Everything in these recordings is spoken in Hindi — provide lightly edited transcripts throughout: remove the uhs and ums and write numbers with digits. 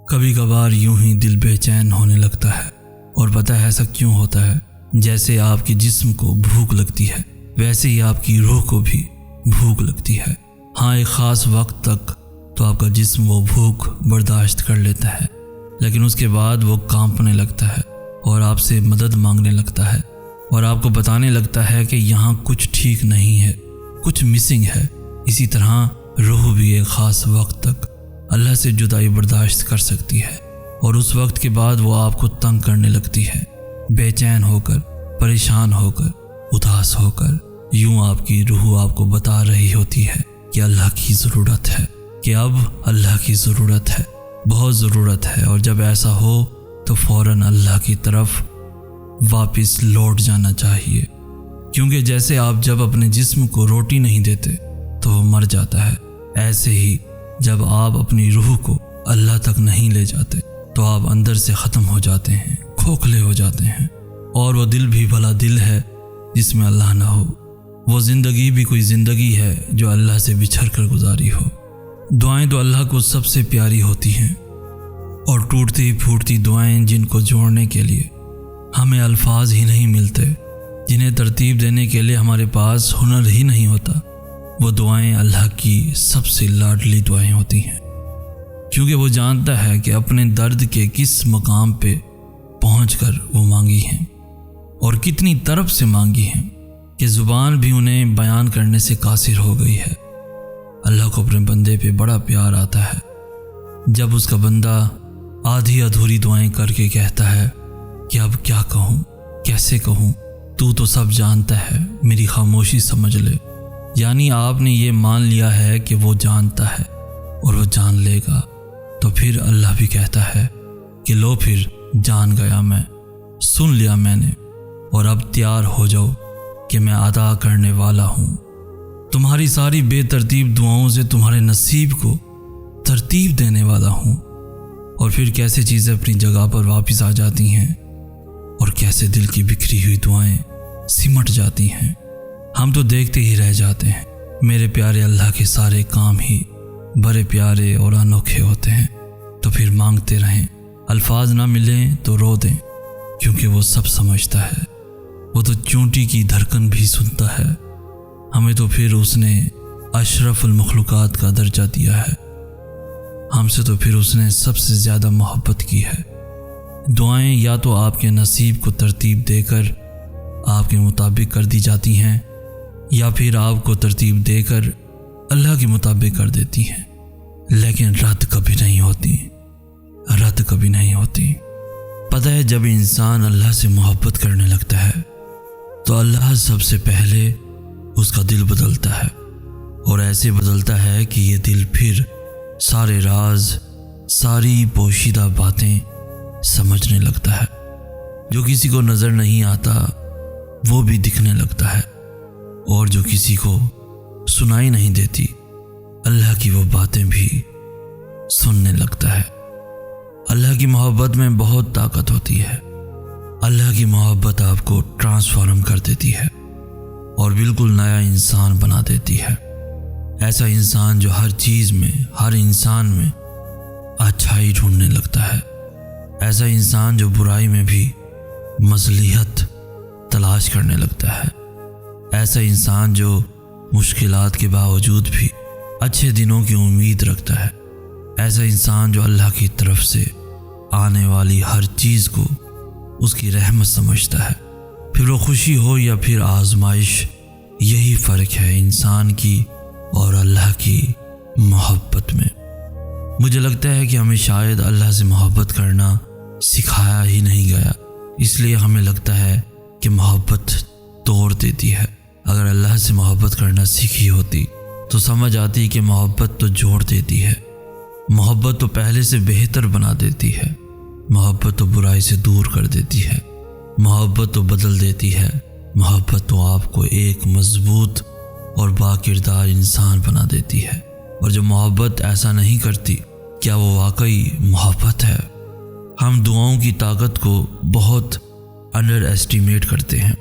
कभी कभार यूं ही दिल बेचैन होने लगता है। और पता है ऐसा क्यों होता है? जैसे आपके जिस्म को भूख लगती है वैसे ही आपकी रूह को भी भूख लगती है। हाँ, एक ख़ास वक्त तक तो आपका जिस्म वो भूख बर्दाश्त कर लेता है, लेकिन उसके बाद वो कांपने लगता है और आपसे मदद मांगने लगता है और आपको बताने लगता है कि यहाँ कुछ ठीक नहीं है, कुछ मिसिंग है। इसी तरह रूह भी एक ख़ास वक्त तक अल्लाह से जुदाई बर्दाश्त कर सकती है और उस वक्त के बाद वो आपको तंग करने लगती है, बेचैन होकर, परेशान होकर, उदास होकर। यूं आपकी रूह आपको बता रही होती है कि अल्लाह की ज़रूरत है, कि अब अल्लाह की ज़रूरत है, बहुत ज़रूरत है। और जब ऐसा हो तो फ़ौरन अल्लाह की तरफ वापस लौट जाना चाहिए, क्योंकि जैसे आप जब अपने जिस्म को रोटी नहीं देते तो वो मर जाता है, ऐसे ही जब आप अपनी रूह को अल्लाह तक नहीं ले जाते तो आप अंदर से ख़त्म हो जाते हैं, खोखले हो जाते हैं। और वो दिल भी भला दिल है जिसमें अल्लाह ना हो, वो ज़िंदगी भी कोई ज़िंदगी है जो अल्लाह से बिछड़ कर गुजारी हो। दुआएं तो अल्लाह को सबसे प्यारी होती हैं और टूटती फूटती दुआएं जिनको जोड़ने के लिए हमें अल्फाज ही नहीं मिलते, जिन्हें तरतीब देने के लिए हमारे पास हुनर ही नहीं होता, वो दुआएं अल्लाह की सबसे लाडली दुआएं होती हैं, क्योंकि वो जानता है कि अपने दर्द के किस मकाम पे पहुंचकर वो मांगी हैं और कितनी तरफ से मांगी हैं कि ज़ुबान भी उन्हें बयान करने से कासिर हो गई है। अल्लाह को अपने बंदे पे बड़ा प्यार आता है जब उसका बंदा आधी अधूरी दुआएं करके कहता है कि अब क्या कहूँ, कैसे कहूँ, तू तो सब जानता है, मेरी खामोशी समझ ले। यानी आपने ये मान लिया है कि वो जानता है और वो जान लेगा। तो फिर अल्लाह भी कहता है कि लो फिर जान गया मैं, सुन लिया मैंने, और अब तैयार हो जाओ कि मैं अदा करने वाला हूँ। तुम्हारी सारी बेतरतीब दुआओं से तुम्हारे नसीब को तरतीब देने वाला हूँ। और फिर कैसे चीज़ें अपनी जगह पर वापस आ जाती हैं और कैसे दिल की बिखरी हुई दुआएं सिमट जाती हैं। हम तो देखते ही रह जाते हैं। मेरे प्यारे अल्लाह के सारे काम ही बड़े प्यारे और अनोखे होते हैं। तो फिर मांगते रहें, अल्फाज ना मिलें तो रो दें, क्योंकि वो सब समझता है। वो तो चूंटी की धड़कन भी सुनता है। हमें तो फिर उसने अशरफुल मखलूकात का दर्जा दिया है, हमसे तो फिर उसने सबसे ज़्यादा मोहब्बत की है। दुआएं या तो आपके नसीब को तरतीब देकर आपके मुताबिक कर दी जाती हैं, या फिर आपको तरतीब देकर अल्लाह के मुताबिक कर देती हैं, लेकिन रद्द कभी नहीं होती, रद्द कभी नहीं होती। पता है, जब इंसान अल्लाह से मोहब्बत करने लगता है तो अल्लाह सबसे पहले उसका दिल बदलता है, और ऐसे बदलता है कि ये दिल फिर सारे राज, सारी पोशीदा बातें समझने लगता है। जो किसी को नज़र नहीं आता वो भी दिखने लगता है, और जो किसी को सुनाई नहीं देती अल्लाह की वो बातें भी सुनने लगता है। अल्लाह की मोहब्बत में बहुत ताकत होती है। अल्लाह की मोहब्बत आपको ट्रांसफॉर्म कर देती है और बिल्कुल नया इंसान बना देती है। ऐसा इंसान जो हर चीज़ में, हर इंसान में अच्छाई ढूंढने लगता है। ऐसा इंसान जो बुराई में भी मज़लिहत तलाश करने लगता है। ऐसा इंसान जो मुश्किलात के बावजूद भी अच्छे दिनों की उम्मीद रखता है। ऐसा इंसान जो अल्लाह की तरफ से आने वाली हर चीज़ को उसकी रहमत समझता है। फिर वो खुशी हो या फिर आजमाइश, यही फ़र्क है इंसान की और अल्लाह की मोहब्बत में। मुझे लगता है कि हमें शायद अल्लाह से मोहब्बत करना सिखाया ही नहीं गया, इसलिए हमें लगता है कि मोहब्बत तोड़ देती है। अगर अल्लाह से मोहब्बत करना सीखी होती तो समझ आती कि मोहब्बत तो जोड़ देती है, मोहब्बत तो पहले से बेहतर बना देती है, मोहब्बत तो बुराई से दूर कर देती है, मोहब्बत तो बदल देती है, मोहब्बत तो आपको एक मजबूत और बाकिरदार इंसान बना देती है। और जो मोहब्बत ऐसा नहीं करती, क्या वो वाकई मोहब्बत है? हम दुआओं की ताकत को बहुत अंडर एस्टिमेट करते हैं।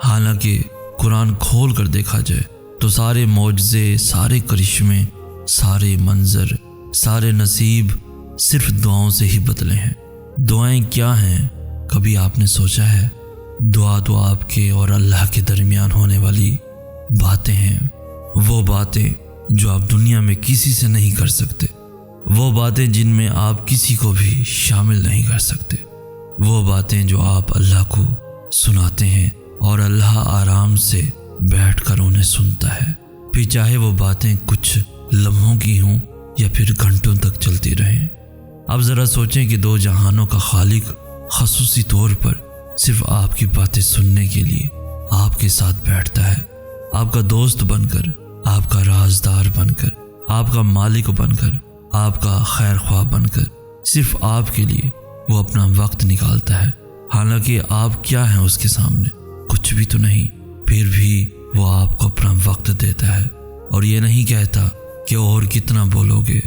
हालांकि कुरान खोल कर देखा जाए तो सारे मौजज़े, सारे करिश्मे, सारे मंजर, सारे नसीब सिर्फ दुआओं से ही बदले हैं। दुआएं क्या हैं, कभी आपने सोचा है? दुआ तो आपके और अल्लाह के दरमियान होने वाली बातें हैं। वो बातें जो आप दुनिया में किसी से नहीं कर सकते, वो बातें जिनमें आप किसी को भी शामिल नहीं कर सकते, वो बातें जो आप अल्लाह को सुनाते हैं और अल्लाह आराम से बैठकर उन्हें सुनता है। फिर चाहे वो बातें कुछ लम्हों की हों या फिर घंटों तक चलती रहें। अब ज़रा सोचें कि दो जहानों का खालिक ख़ुसूसी तौर पर सिर्फ आपकी बातें सुनने के लिए आपके साथ बैठता है, आपका दोस्त बनकर, आपका राजदार बनकर, आपका मालिक बनकर, आपका खैर ख्वाह बनकर, सिर्फ आपके लिए वो अपना वक्त निकालता है। हालांकि आप क्या हैं उसके सामने? कुछ भी तो नहीं। फिर भी वो आपको अपना वक्त देता है और ये नहीं कहता कि और कितना बोलोगे,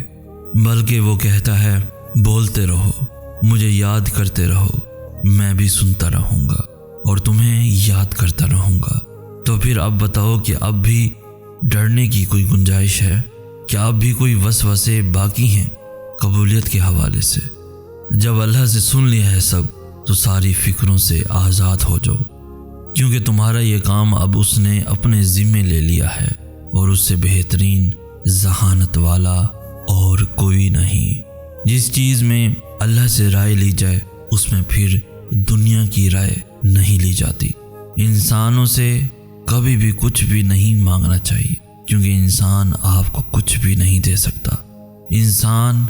बल्कि वो कहता है बोलते रहो, मुझे याद करते रहो, मैं भी सुनता रहूँगा और तुम्हें याद करता रहूँगा। तो फिर अब बताओ कि अब भी डरने की कोई गुंजाइश है? क्या अब भी कोई वसवसे बाकी हैं कबूलियत के हवाले से? जब अल्लाह से सुन लिया है सब, तो सारी फिक्रों से आज़ाद हो जाओ, क्योंकि तुम्हारा ये काम अब उसने अपने ज़िम्मे ले लिया है और उससे बेहतरीन ज़हानत वाला और कोई नहीं। जिस चीज़ में अल्लाह से राय ली जाए उसमें फिर दुनिया की राय नहीं ली जाती। इंसानों से कभी भी कुछ भी नहीं मांगना चाहिए, क्योंकि इंसान आपको कुछ भी नहीं दे सकता। इंसान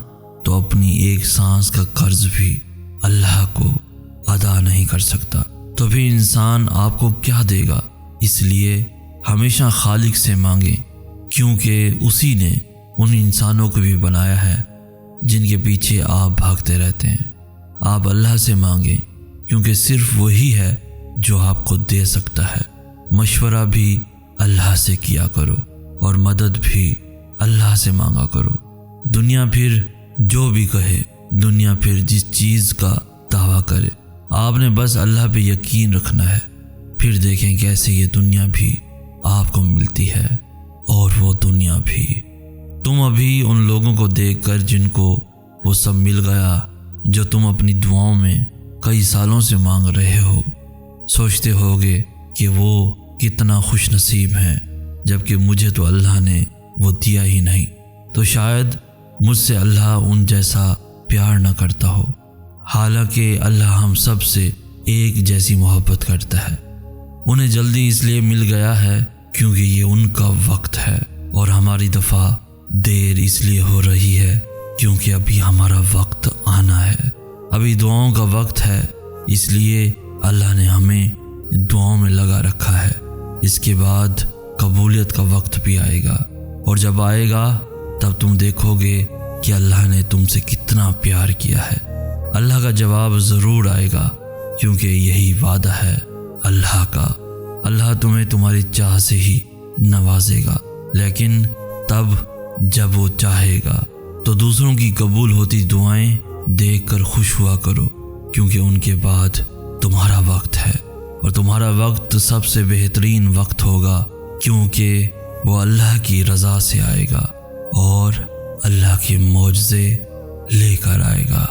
तो अपनी एक सांस का कर्ज भी अल्लाह को अदा नहीं कर सकता, तो फिर इंसान आपको क्या देगा? इसलिए हमेशा खालिक से मांगे, क्योंकि उसी ने उन इंसानों को भी बनाया है जिनके पीछे आप भागते रहते हैं। आप अल्लाह से मांगे, क्योंकि सिर्फ वही है जो आपको दे सकता है। मशवरा भी अल्लाह से किया करो और मदद भी अल्लाह से मांगा करो। दुनिया फिर जो भी कहे, दुनिया फिर जिस चीज़ का दावा करे, आपने बस अल्लाह पे यकीन रखना है। फिर देखें कैसे ये दुनिया भी आपको मिलती है और वो दुनिया भी। तुम अभी उन लोगों को देखकर जिनको वो सब मिल गया जो तुम अपनी दुआओं में कई सालों से मांग रहे हो, सोचते होगे कि वो कितना खुश नसीब हैं, जबकि मुझे तो अल्लाह ने वो दिया ही नहीं। तो शायद मुझसे अल्लाह उन जैसा प्यार न करता हो। हालांकि अल्लाह हम सब से एक जैसी मोहब्बत करता है। उन्हें जल्दी इसलिए मिल गया है क्योंकि ये उनका वक्त है, और हमारी दफ़ा देर इसलिए हो रही है क्योंकि अभी हमारा वक्त आना है। अभी दुआओं का वक्त है, इसलिए अल्लाह ने हमें दुआओं में लगा रखा है। इसके बाद कबूलियत का वक्त भी आएगा, और जब आएगा तब तुम देखोगे कि अल्लाह ने तुमसे कितना प्यार किया है। अल्लाह का जवाब ज़रूर आएगा, क्योंकि यही वादा है अल्लाह का। अल्लाह तुम्हें तुम्हारी चाह से ही नवाजेगा, लेकिन तब जब वो चाहेगा। तो दूसरों की कबूल होती दुआएं देखकर खुश हुआ करो, क्योंकि उनके बाद तुम्हारा वक्त है, और तुम्हारा वक्त सबसे बेहतरीन वक्त होगा, क्योंकि वो अल्लाह की रज़ा से आएगा और अल्लाह के मौजज़े लेकर आएगा।